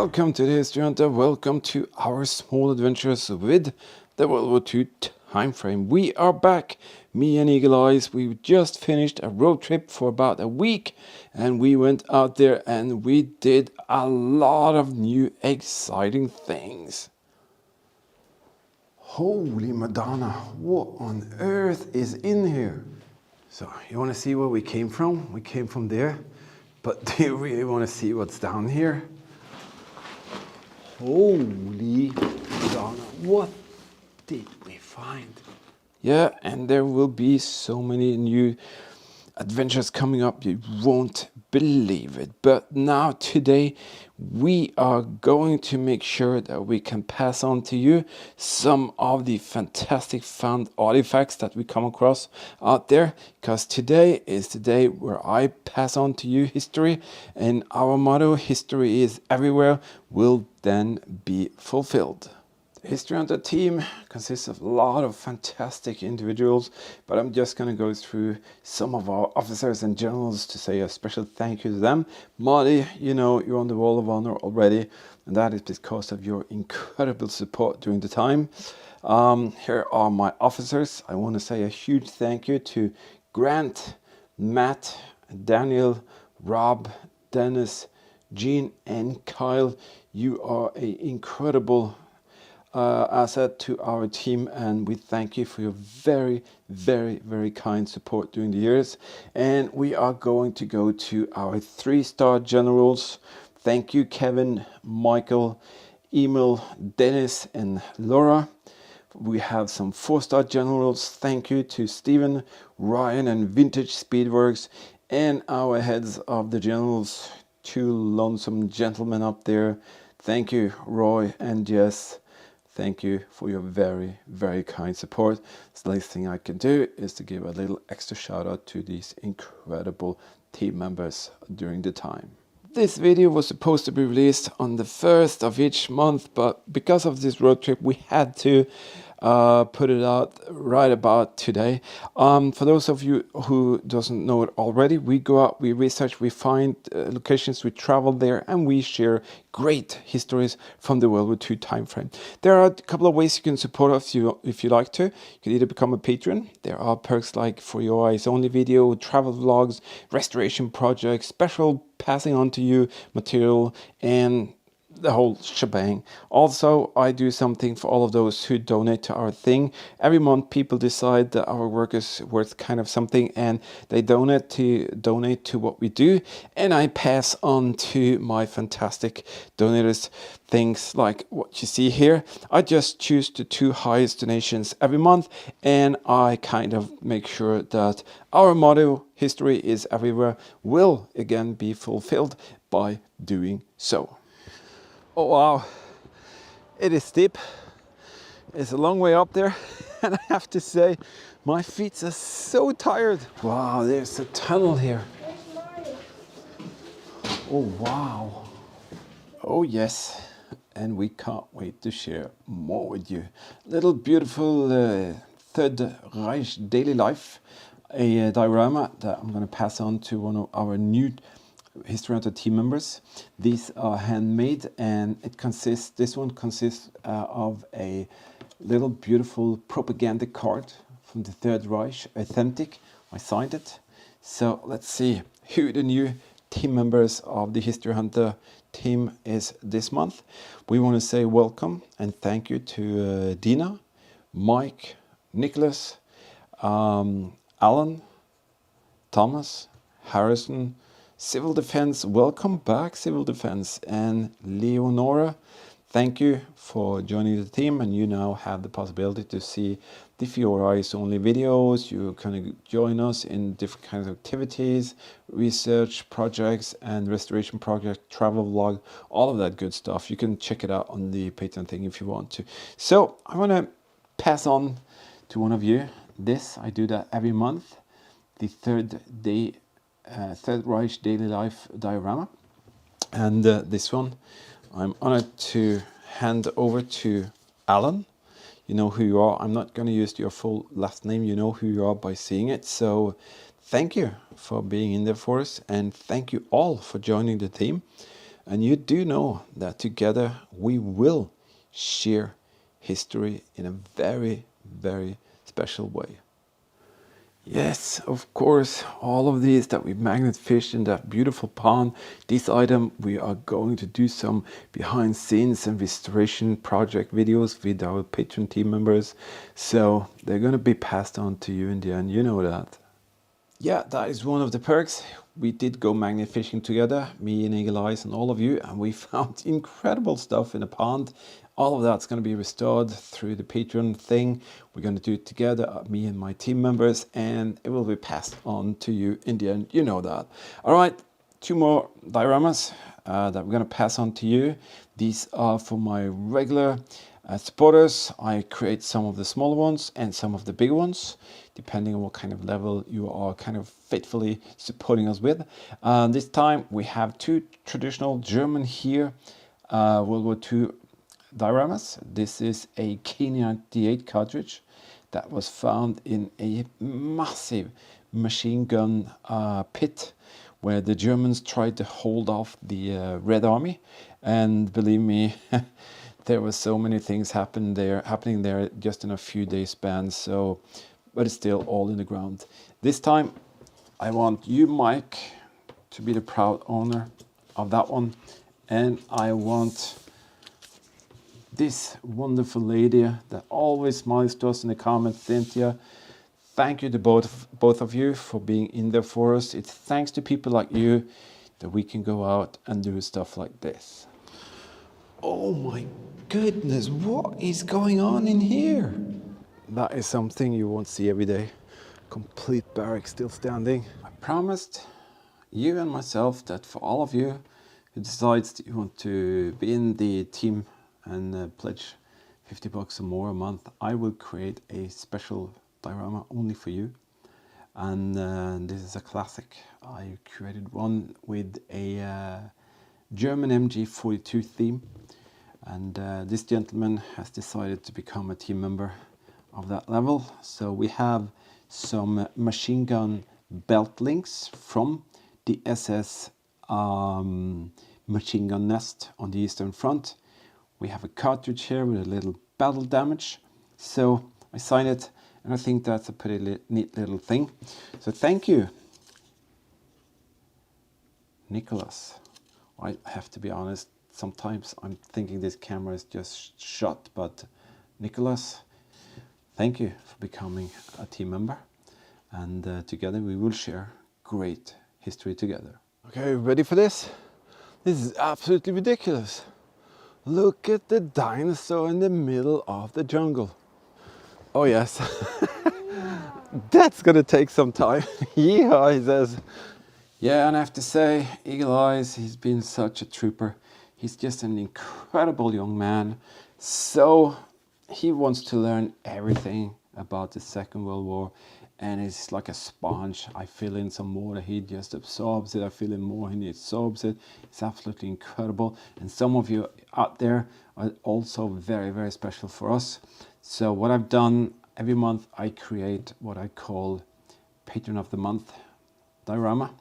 Welcome to the History Hunter. Welcome to our small adventures with the WW2 time frame. We are back, me and Eagle Eyes. We just finished a road trip for about a week, and we went out there and we did a lot of new exciting things. Holy Madonna, what on earth is in here? So you want to see where we came from? We came from there, but do you really want to see what's down here? Holy Madonna, what did we find? Yeah, and there will be so many new adventures coming up, you won't believe it. But now today we are going to make sure that we can pass on to you some of the fantastic found artifacts that we come across out there, because today is the day where I pass on to you history, and our motto, history is everywhere, will then be fulfilled. The History Hunter team consists of a lot of fantastic individuals, but I'm just going to go through some of our officers and generals to say a special thank you to them. Marty, you know, you're on the Wall of Honor already, and that is because of your incredible support during the time. Here are my officers. I want to say a huge thank you to Grant, Matt, Daniel, Rob, Dennis, Jean, and Kyle. You are an incredible asset to our team, and we thank you for your very, very, very kind support during the years. And we are going to go to our 3-star generals. Thank you, Kevin, Michael, Emil, Dennis, and Laura. We have some 4-star generals. Thank you to Stephen, Ryan, and Vintage Speedworks, and our heads of the generals, 2 lonesome gentlemen up there. Thank you, Roy and Jess. Thank you for your very, very kind support. The least thing I can do is to give a little extra shout out to these incredible team members during the time. This video was supposed to be released on the 1st of each month, but because of this road trip, we had to put it out right about today. For those of you who doesn't know it already, we go out, we research, we find locations, we travel there, and we share great histories from the World War II time frame. There are a couple of ways you can support us if you like to. You can either become a patron. There are perks like For Your Eyes Only video, travel vlogs, restoration projects, special passing on to you material, and the whole shebang. Also, I do something for all of those who donate to our thing. Every month people decide that our work is worth kind of something, and they donate to what we do, and I pass on to my fantastic donators things like what you see here. I just choose the 2 highest donations every month, and I kind of make sure that our motto, history is everywhere, will again be fulfilled by doing so. Oh wow, it is steep. It's a long way up there, and I have to say my feet are so tired. Wow, there's a tunnel here. Oh wow. Oh yes, and we can't wait to share more with you. Little beautiful Third Reich daily life, a diorama that I'm going to pass on to one of our new History Hunter team members. These are handmade, and this one consists of a little beautiful propaganda card from the Third Reich, authentic. I signed it. So let's see who the new team members of the History Hunter team is this month. We want to say welcome and thank you to Dina, Mike, Nicholas, Alan, Thomas, Harrison, Civil Defense, welcome back Civil Defense, and Leonora, thank you for joining the team, and you now have the possibility to see the For Your Eyes Only videos. You can join us in different kinds of activities, research projects and restoration project, travel vlog, all of that good stuff. You can check it out on the Patreon thing if you want to. So I want to pass on to one of you this. I do that every month, the Third Reich daily life diorama, and this one I'm honored to hand over to Alan. You know who you are. I'm not going to use your full last name. You know who you are by seeing it. So thank you for being in there for us, and thank you all for joining the team. And you do know that together we will share history in a very, very special way. Yes, of course, all of these that we magnet fished in that beautiful pond, this item, we are going to do some behind scenes and restoration project videos with our Patreon team members. So they're going to be passed on to you in the end, you know that. Yeah, that is one of the perks. We did go magnet fishing together, me and Eagle Eyes and all of you, and we found incredible stuff in the pond. All of that's going to be restored through the Patreon thing. We're going to do it together, me and my team members, and it will be passed on to you in the end. You know that. All right, 2 more dioramas that we're going to pass on to you. These are for my regular supporters. I create some of the smaller ones and some of the bigger ones, depending on what kind of level you are kind of faithfully supporting us with. This time we have 2 traditional German here, World War II dioramas. This is a K98 cartridge that was found in a massive machine gun pit where the Germans tried to hold off the Red Army, and believe me, there were so many things happening there just in a few days span. So, but it's still all in the ground. This time, I want you, Mike, to be the proud owner of that one, and I want this wonderful lady that always smiles to us in the comments, Cynthia. Thank you to both of you for being in there for us. It's thanks to people like you that we can go out and do stuff like this. Oh my goodness, what is going on in here? That is something you won't see every day. Complete barrack still standing. I promised you and myself that for all of you who decides that you want to be in the team and pledge $50 or more a month, I will create a special diorama only for you. And this is a classic. I created one with a German MG42 theme, and this gentleman has decided to become a team member of that level. So we have some machine gun belt links from the SS machine gun nest on the Eastern Front. We have a cartridge here with a little battle damage. So I signed it, and I think that's a pretty neat little thing. So thank you, Nicholas. I have to be honest, sometimes I'm thinking this camera is just shot, but Nicholas, thank you for becoming a team member. And together we will share great history together. Okay, ready for this? This is absolutely ridiculous. Look at the dinosaur in the middle of the jungle. Oh yes, that's gonna take some time. Yeah, he says. Yeah, and I have to say, Eagle Eyes, he's been such a trooper. He's just an incredible young man. So he wants to learn everything about the Second World War, and it's like a sponge. I fill in some water, he just absorbs it. I fill in more, and he absorbs it. It's absolutely incredible. And some of you out there are also very, very special for us. So what I've done, every month I create what I call Patron of the Month diorama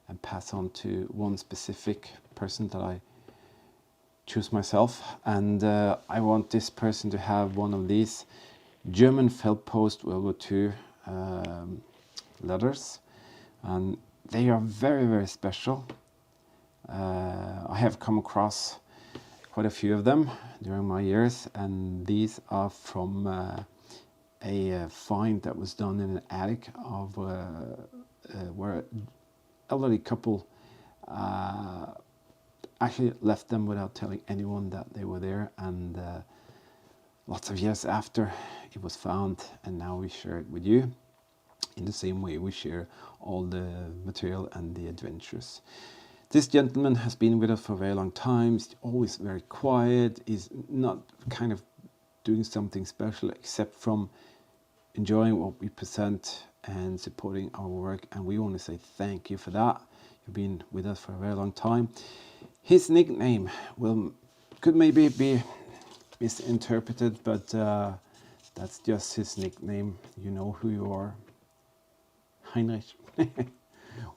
and pass on to one specific person that I choose myself. And I want this person to have one of these German Feldpost World War II letters, and they are very, very special. I have come across quite a few of them during my years, and these are from a find that was done in an attic of where an elderly couple actually left them without telling anyone that they were there, and lots of years after it was found, and now we share it with you in the same way we share all the material and the adventures. This gentleman has been with us for a very long time. He's always very quiet. He's not kind of doing something special except from enjoying what we present and supporting our work, and we want to say thank you for that. You've been with us for a very long time. His nickname could maybe be misinterpreted, but that's just his nickname. You know who you are. Heinrich.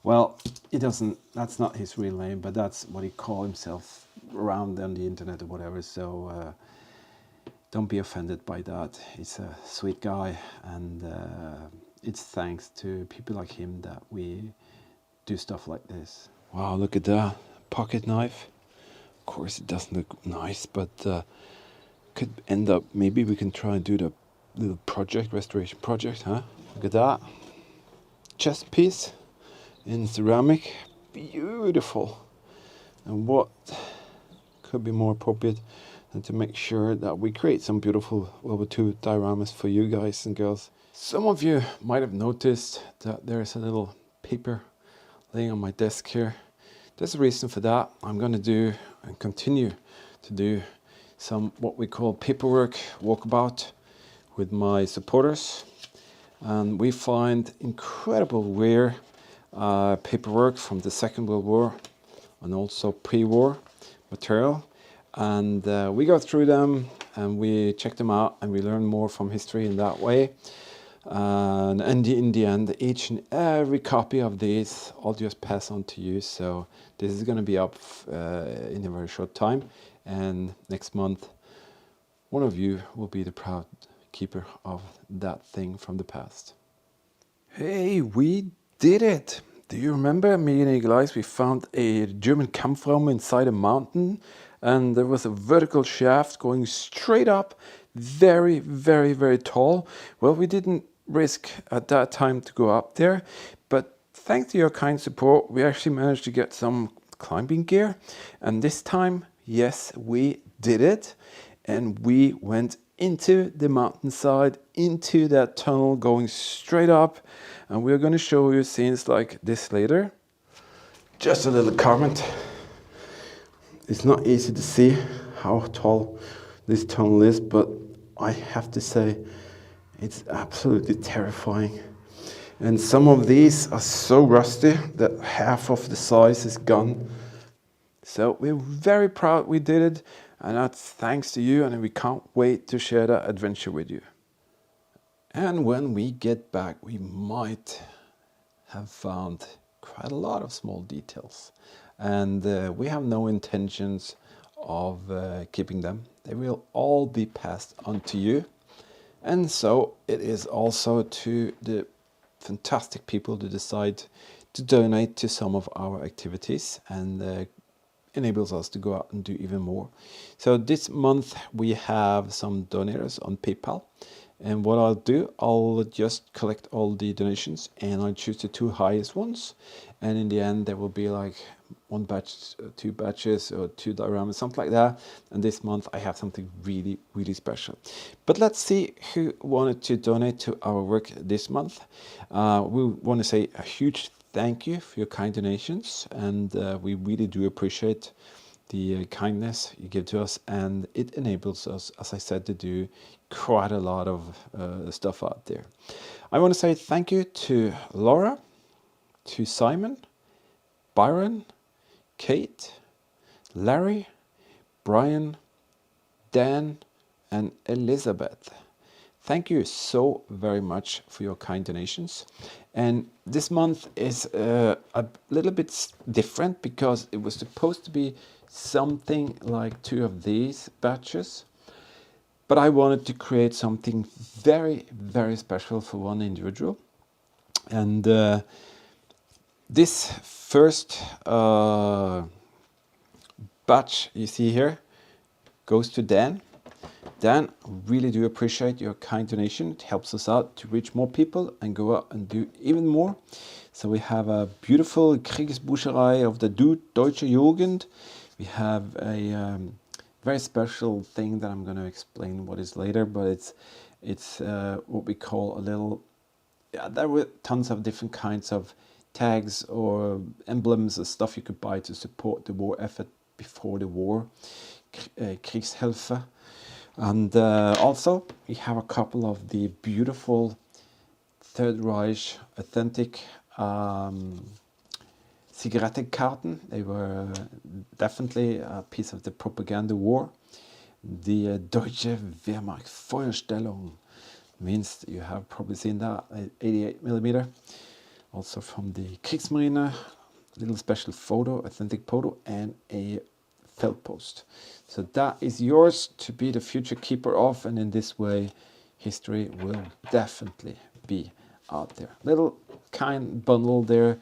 Well, he doesn't, that's not his real name, but that's what he calls himself around on the internet or whatever. So don't be offended by that. He's a sweet guy, and it's thanks to people like him that we do stuff like this. Wow, look at that pocket knife. Of course, it doesn't look nice, but could end up, maybe we can try and do the little project, restoration project, huh? Look at that. Chest piece in ceramic. Beautiful. And what could be more appropriate than to make sure that we create some beautiful WW2 dioramas for you guys and girls. Some of you might have noticed that there's a little paper laying on my desk here. There's a reason for that. I'm going to do and continue to do some what we call paperwork walkabout with my supporters, and we find incredible rare paperwork from the Second World War and also pre-war material, and we go through them and we check them out and we learn more from history in that way. And in the end, each and every copy of these I'll just pass on to you. So this is going to be up in a very short time, and next month one of you will be the proud keeper of that thing from the past. Hey, we did it! Do you remember me and Elias? We found a German Kampfraum inside a mountain, and there was a vertical shaft going straight up, very, very, very tall. Well, we didn't risk at that time to go up there, but thanks to your kind support, we actually managed to get some climbing gear, and this time, yes, we did it, and we went into the mountainside, into that tunnel going straight up, and we're going to show you scenes like this later. Just a little comment. It's not easy to see how tall this tunnel is, but I have to say it's absolutely terrifying. And some of these are so rusty that half of the size is gone. So we're very proud we did it, and that's thanks to you, and we can't wait to share that adventure with you. And when we get back, we might have found quite a lot of small details, and we have no intentions of keeping them. They will all be passed on to you, and so it is also to the fantastic people to decide to donate to some of our activities, and enables us to go out and do even more. So this month we have some donors on PayPal, and what I'll do, I'll just collect all the donations and I'll choose the 2 highest ones, and in the end there will be like 1 batch, 2 batches, or 2 dioramas, something like that. And this month I have something really, really special. But let's see who wanted to donate to our work this month. We want to say a huge thank you for your kind donations, and we really do appreciate the kindness you give to us, and it enables us, as I said, to do quite a lot of stuff out there. I want to say thank you to Laura, to Simon, Byron, Kate, Larry, Brian, Dan, and Elizabeth. Thank you so very much for your kind donations. And this month is a little bit different because it was supposed to be something like 2 of these batches, but I wanted to create something very, very special for one individual. And this first batch you see here goes to Dan. Dan, really do appreciate your kind donation. It helps us out to reach more people and go out and do even more. So we have a beautiful Kriegsbücherei of the Deutsche Jugend. We have a very special thing that I'm going to explain what is later, but it's what we call a little, there were tons of different kinds of tags or emblems or stuff you could buy to support the war effort before the war, Kriegshilfe. And also we have a couple of the beautiful Third Reich authentic Zigarettenkarten. They were definitely a piece of the propaganda war. The Deutsche Wehrmacht Feuerstellung means you have probably seen that, 88mm. also from the Kriegsmarine, little special photo, authentic photo, and a felt post. So that is yours to be the future keeper of, and in this way history will definitely be out there. Little kind bundle there,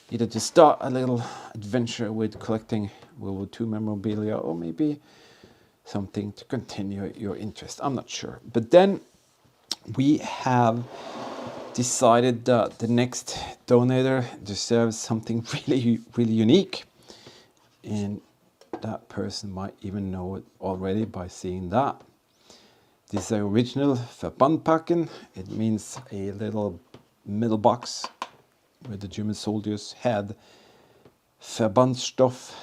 either to start a little adventure with collecting WW2 memorabilia, or maybe something to continue your interest. I'm not sure. But then we have decided that the next donator deserves something really unique, and that person might even know it already by seeing that. This is original Verbandpacken. It means a little metal box where the German soldiers had Verbandsstoff,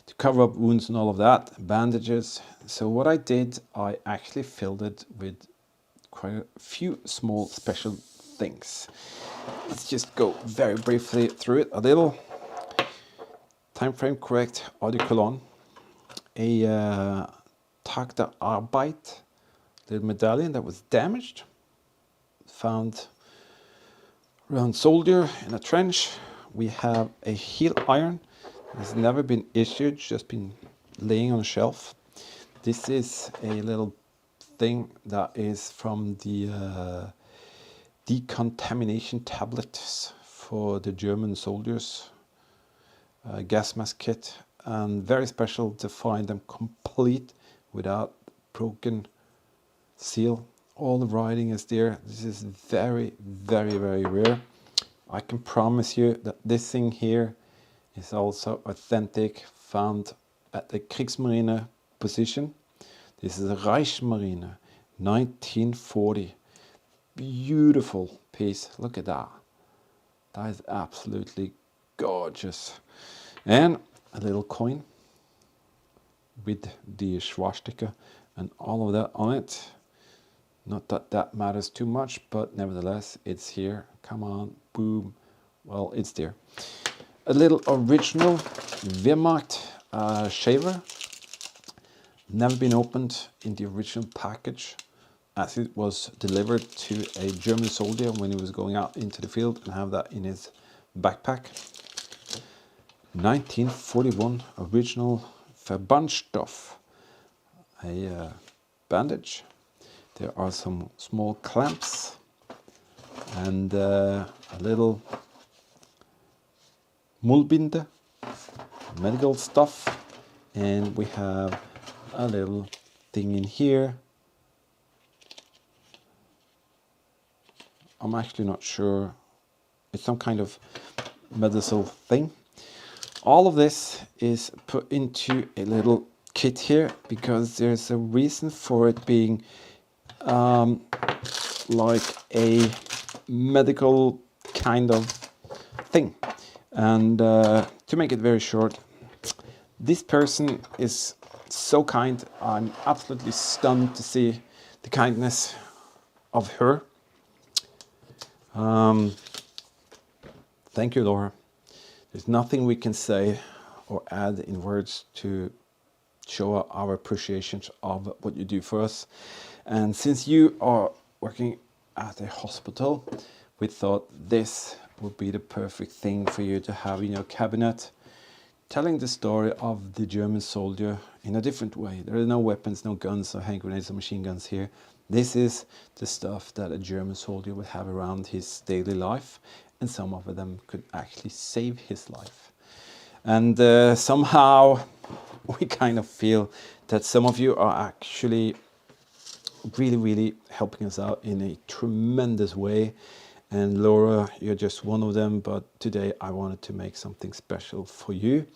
to cover up wounds and all of that, bandages. So what I did, I actually filled it with quite a few small special things. Let's just go very briefly through it a little. Time frame correct audio colon, a Tag der Arbeit little medallion that was damaged, found around soldier in a trench. We have a heel iron. It's never been issued, just been laying on a shelf. This is a little thing that is from the decontamination tablets for the German soldiers, gas mask kit, and very special to find them complete without broken seal. All the writing is there. This is very rare. I can promise you that this thing here is also authentic, found at the Kriegsmarine position. This is a Reichsmarine 1940. Beautiful piece. Look at that. That is absolutely gorgeous. And a little coin with the swastika and all of that on it. Not that that matters too much, but nevertheless, it's here. Come on, boom. Well, it's there. A little original Wehrmacht shaver. Never been opened in the original package, as it was delivered to a German soldier when he was going out into the field, and have that in his backpack. 1941 original Verbandstoff, a bandage. There are some small clamps and a little Mullbinde, medical stuff, and we have a little thing in here. I'm actually not sure. It's some kind of medicinal thing. All of this is put into a little kit here because there's a reason for it being like a medical kind of thing. And to make it very short, this person is so kind. I'm absolutely stunned to see the kindness of her. Thank you, Laura. There's nothing we can say or add in words to show our appreciation of what you do for us. And since you are working at a hospital, we thought this would be the perfect thing for you to have in your cabinet, telling the story of the German soldier in a different way. There are no weapons, no guns, or hand grenades or machine guns here. This is the stuff that a German soldier would have around his daily life, and some of them could actually save his life. And somehow we kind of feel that some of you are actually really helping us out in a tremendous way. And Laura, you're just one of them, but today I wanted to make something special for you.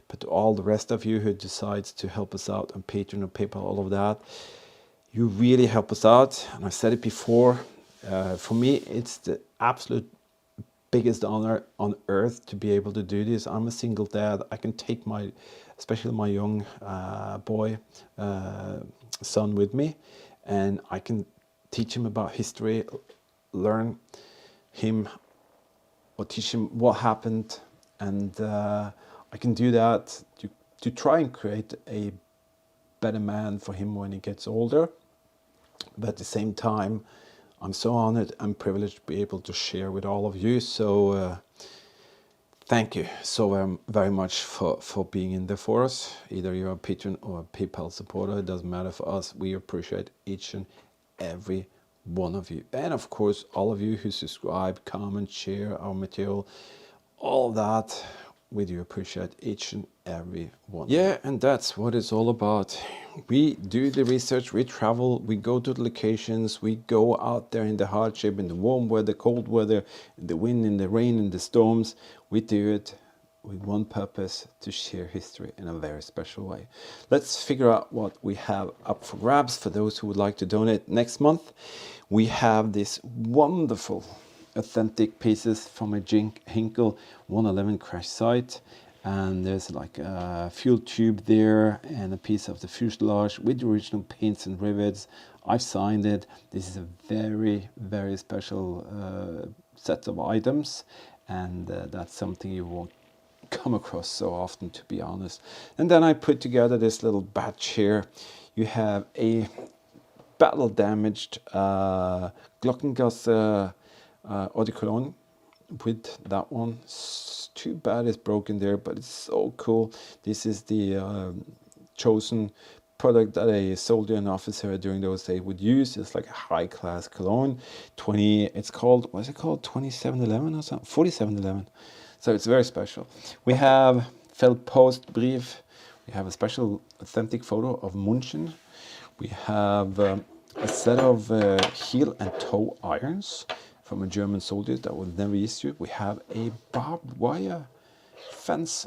But to all the rest of you who decides to help us out on Patreon or PayPal, all of that, you really help us out. And I said it before, for me, it's the absolute biggest honor on earth to be able to do this. I'm a single dad. I can take especially my young son with me, and I can teach him about history, learn him or teach him what happened, and I can do that to try and create a better man for him when he gets older. But at the same time, I'm so honored and privileged to be able to share with all of you. So thank you so very much for being in there for us. Either you're a patron or a PayPal supporter, it doesn't matter for us. We appreciate each and every one of you. And of course, all of you who subscribe, comment, share our material, all of that, we do appreciate each and every one. Yeah, and that's what it's all about. We do the research, we travel, we go to the locations, we go out there in the hardship, in the warm weather, cold weather, in the wind, in the rain, in the storms. We do it with one purpose: to share history in a very special way. Let's figure out what we have up for grabs for those who would like to donate next month. We have this wonderful authentic pieces from a Hinkel 111 crash site, and there's like a fuel tube there and a piece of the fuselage with the original paints and rivets. I've signed it. This is a very, very special set of items, and that's something you won't come across so often, to be honest. And then I put together this little batch here. You have a battle damaged Glockengasse eau de cologne with that one. It's too bad it's broken there, but it's so cool. This is the chosen product that a soldier and officer during those days would use. It's like a high-class cologne. It's called, what's it called, 2711 or something, 4711. So it's very special. We have Feldpostbrief. We have a special authentic photo of Munchen. We have a set of heel and toe irons from a German soldier that was never issued. We have a barbed wire fence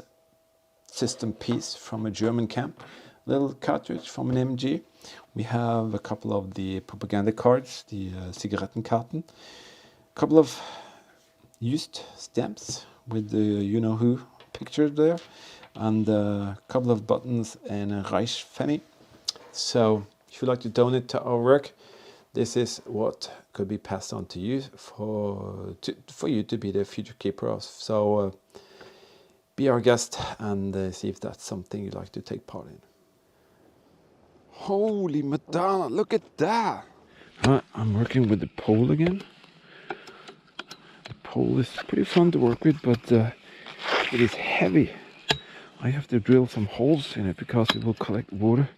system piece from a German camp, little cartridge from an MG. We have a couple of the propaganda cards, the Zigarettenkarten, a couple of used stamps with the you-know-who picture there, and a couple of buttons and a Reichspfennig. So if you'd like to donate to our work, this is what could be passed on to you for you to be the future keeper of. So be our guest and see if that's something you'd like to take part in. Holy Madonna, look at that! I'm working with the pole again. The pole is pretty fun to work with, but it is heavy. I have to drill some holes in it because it will collect water.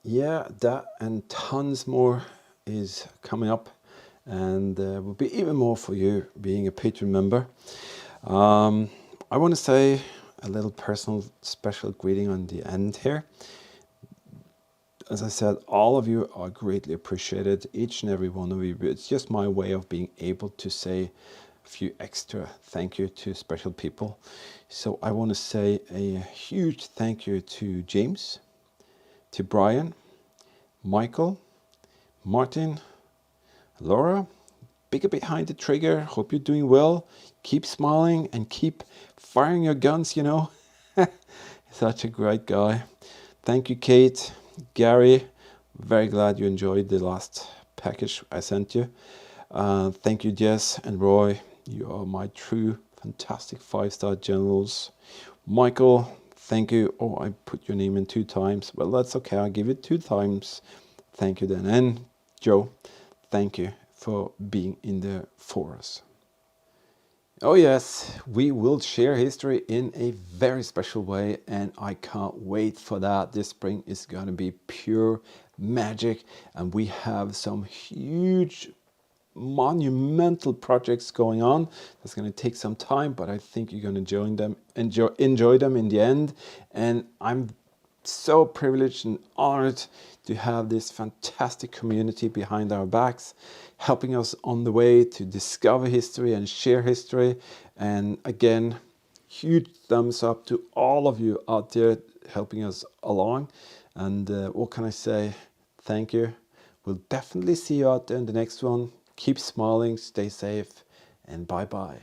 Yeah, that and tons more is coming up, and will be even more for you being a Patreon member. I want to say a little personal special greeting on the end here. As I said, all of you are greatly appreciated, each and every one of you. It's just my way of being able to say a few extra thank you to special people. So I want to say a huge thank you to James, to Brian, Michael, Martin, Laura, bigger behind the trigger. Hope you're doing well. Keep smiling and keep firing your guns, you know. Such a great guy. Thank you, Kate, Gary. Very glad you enjoyed the last package I sent you. Thank you, Jess and Roy. You are my true fantastic 5-star generals. Michael, thank you. Oh, I put your name in 2 times. Well, that's okay. I'll give it 2 times. Thank you then. And Joe, thank you for being in there for us. Oh yes, we will share history in a very special way, and I can't wait for that. This spring is going to be pure magic, and we have some huge monumental projects going on. That's going to take some time, but I think you're going to enjoy them in the end. And I'm so privileged and honored to have this fantastic community behind our backs, helping us on the way to discover history and share history. And again, huge thumbs up to all of you out there helping us along. And what can I say? Thank you. We'll definitely see you out there in the next one. Keep smiling, stay safe, and bye-bye.